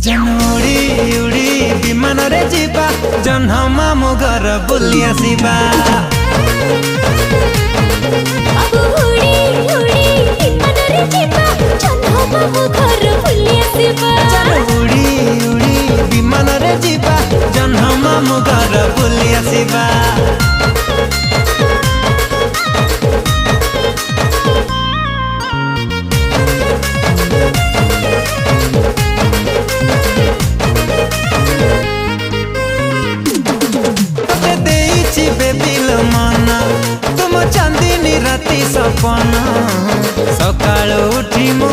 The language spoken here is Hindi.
जनोड़ी उड़ी विमान रे जीवा जन्ह मामु घर बुली आसीबा बाबू उड़ी उड़ी विमान रे जीवा जन्ह मामु घर बुली आसीबा उड़ी उड़ी विमान रे जीवा जन्ह मामु घर बुली आसीबा तुम चांदनी राती सपना सकाळ उठी मु